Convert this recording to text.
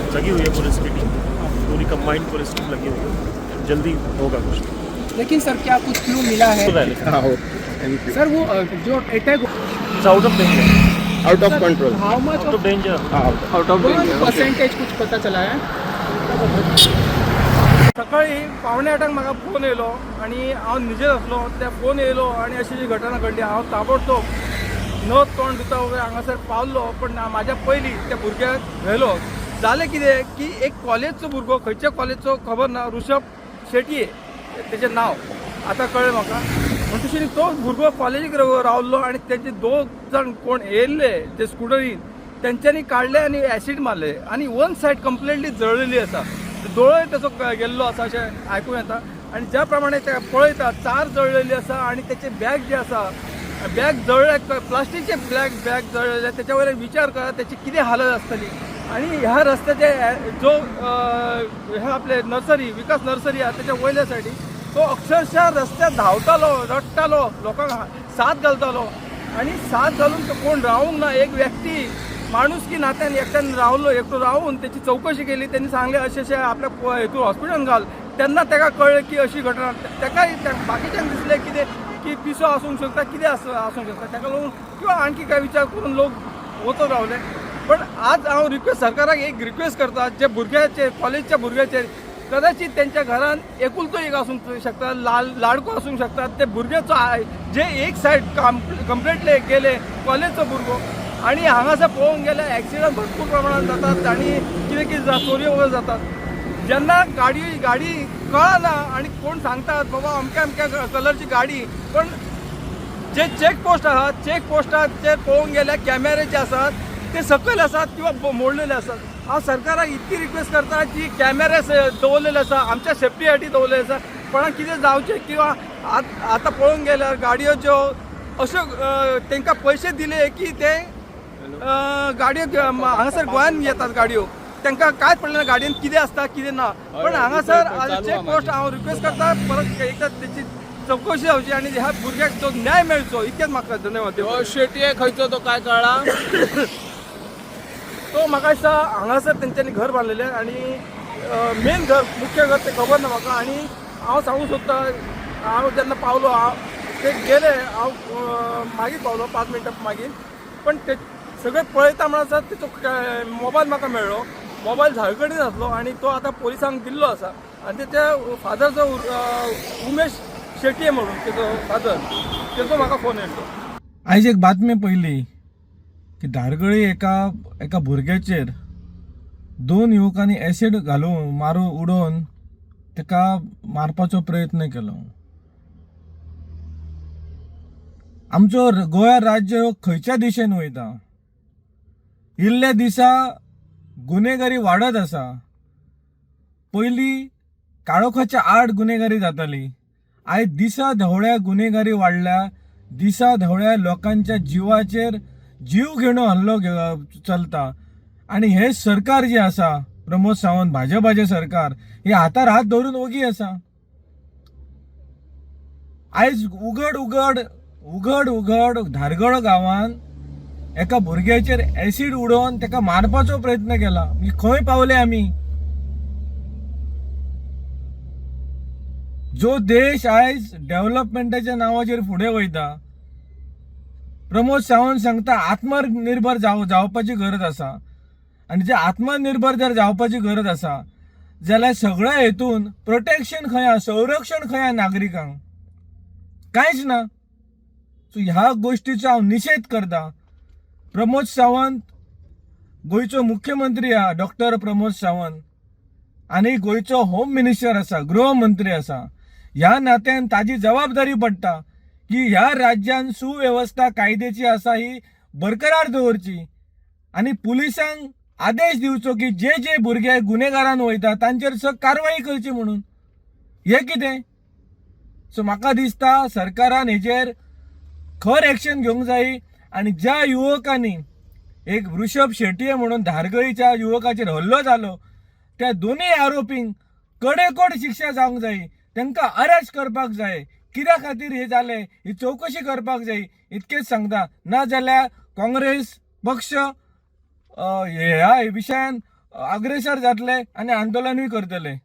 लगी हुई है पुलिस की टीम, पूरी कंबाइंड पुलिस टीम लगी हुई है, जल्दी होगा कुछ। लेकिन सर क्या कुछ क्लू मिला है? सर वो जो attack out of danger, out of control, how much out of danger, out of percentage कुछ पता चला है? सकाळी 7:45 म्हाका फोन येयलो आणि हांव न्हिजेर आसलो. त्या फोन येयलो आणि अशी जी घटना घडली. हांव ताबडतोब न तोंड दिता हांगासर पावलो, पण म्हाज्या पयलीं त्या भुरग्याक व्हेलो. जालें कितें की एक कॉलेजचो भुरगो, खंयच्या कॉलेजचो खबर ना, ऋषभ शेटये तेजें नांव आतां कळ्ळें म्हाका. म्हणून तशें तो भुरगो कॉलेजीक रावल्लो आणि तेजे 2 जण कोण येयल्ले ते स्कुटरीन, तेंच्यांनी काडले आनी एसीड मारले आणि वन सायड कंप्लिटली जळलेली आसा. दोळोय तेचो गेल्लो आसा अशें आयकूं येता. आनी ज्या प्रमाणे ते पळयता 4 जळलेली आसा आणि तेचे बॅग जे आसा, बॅग जळ्ळे, प्लास्टीकचे बॅग जळलेले. त्याच्या वयल्यान विचार करा त्याची कितें हालत आसतली. आणि ह्या रस्त्याचे जो ह्या आपले नर्सरी, विकास नर्सरी आहे त्याच्या वयल्या सायडीक तो अक्षरशः रस्त्यार धांवतालो, रडटालो, लोकांक साथ घालतालो. आणि साथ घालून तो कोण रावूंक ना. एक व्यक्ती माणुसकी नात्यान एकट्यान रावलो, एकटो रावून त्याची चौकशी केली. त्यांनी सांगले अशें आपल्या हेतून हॉस्पिटलान घाल. तेन्ना ताका कळ्ळें की अशी घटना. ताकाय बाकीच्यांक दिसलें कितें की पिसो आसूंक शकता, कितें आसूंक शकता. ताका लागून किंवा आणखी काय विचार करून लोक वचत रावले. पण आज हांव रिक्वेस्ट सरकाराक एक रिक्वेस्ट करता, जे भुरग्याचे कॉलेजच्या भुरग्याचेर कदाचित त्यांच्या घरान एकुलतो एक आसूंक शकता, लाडको आसूंक शकता. ते भुरग्याचो जे एक सायड कंप्लिटली गेले कॉलेजचो भुरगो. आणि हांगासर पळोवंक गेल्यार एक्सिडंट भरपूर प्रमाणात जातात आणि कितें कितें चोऱ्यो वगैरे जातात. जेन्ना गाडी कळना आणि कोण सांगतात बाबा अमक्या अमक्या कलरची गाडी, पण जे चेकपोस्ट आहात, चेकपोस्टाचेर पळोवंक गेल्यार कॅमेरे जे आसात ते सकयल आसात किंवा मोडलेले आसात. हांव सरकाराक इतकी रिक्वेस्ट करता की कॅमेरे दवरलेले आसा, आमच्या सेफ्टी खातीर दवरलेले आसा. कोणाक कितें जावचें किंवा आतां पळोवंक गेल्यार गाडयो ज्यो अश्यो तांकां पयशे दिले की ते गाडयो हांगासर गोंयान येतात गाडयो, तांकां कांयच पडलें ना गाडयेन कितें आसता कितें ना. पण हांगासर चेकपोस्ट हांव रिक्वेस्ट करता परत एकदा तेची चौकशी जावची आणि ह्या भुरग्याक तो न्याय मेळचो. इतकेच म्हाका धन्यवाद. शेटये खंयचो तो काय कळ्ळा? तो म्हाका दिसता हांगासर तेंच्यांनी घर बांदलेलें आणि मेन घर, मुख्य घर ते खबर ना म्हाका. आणि हांव सांगूंक सोदता, हांव जेन्ना पावलो, हांव ते गेले, हांव मागीर पावलो 5 मिनटां मागीर. पण ते सगळें पळयता म्हणून तेचो मोबायल म्हाका मेळ्ळो. मोबायल झाडकडेन आसलो आणि तो आतां पोलिसांक दिल्लो आसा. आणि तेच्या फादरचो उमेश शेटये म्हणून तेचो फादर, तेचो म्हाका फोन येयलो. आयज एक बातमी पयली की धारगळी एका भुरग्याचेर 2 युवकांनी एसीड घालून उडोवन ताका मारपाचो प्रयत्न केलो. आमचो गोंय राज्य खंयच्या दिशेन वयता? इल्ल्या दिसा गुन्हेगारी वाढत आसा. पयलीं काळोखाच्या आड गुन्हेगारी जाताली. आयज दिसा ढवळ्या गुन्हेगारी वाडल्या. दिसा ढवळ्या लोकांच्या जिवाचेर जीव घेणो हल्लो चलता. आणि हे सरकार जे आसा प्रमोद सावंत भाजपाचे सरकार हे हातार हात धरून ओगी आसा. आयज उघड उघड धारगळ गांवांत एका भुरग्याचेर ऍसिड उडोवन ताका मारपाचो प्रयत्न केला. खंय पावले आमी? जो देश आयज डेव्हलपमेंटाच्या नांवाचेर फुडें वयता, प्रमोद सावंत सांगता आत्मनिर्भर जावपाची गरज आसा. आनी जे आत्मनिर्भर जर जावपाची गरज आसा जाल्यार सगळ्या हेतून प्रोटेक्शन खंय, संरक्षण खंय नागरिकांक? कांयच ना. सो ह्या गोष्टीचो हांव निशेध करता. प्रमोद सावंत गोंयचो मुख्यमंत्री आहा, डॉक्टर प्रमोद सावंत, आनी गोंयचो होम मिनिस्टर आसा, गृहमंत्री आसा. ह्या नात्यान ताजी जबाबदारी पडटा की ह्या राज्यान सुवेवस्था कायद्याची आसा ही बरकरार दवरची आनी पुलिसांक आदेश दिवचो की जे भुरगे गुन्हेगारान वयता तांचेर सक्त कारवाई करची म्हणून. हे कितें? सो म्हाका दिसता सरकारान हेजेर खर एक्शन घेवंक जाय. आनी ज्या युवकांनी एक वृषभ शेटये म्हणून धारगळीच्या युवकाचेर हल्लो जालो त्या दोनूय आरोपींक कडेकोड शिक्षा जावंक जाय. तांकां अरेस्ट करपाक जाय. कित्या खातीर हे जाले ही चवकशी करपाक जाय इतकेच सांगता. ना जाल्यार काँग्रेस पक्ष ह्या विशयान अग्रेसर जातले आनी आंदोलनूय करतले.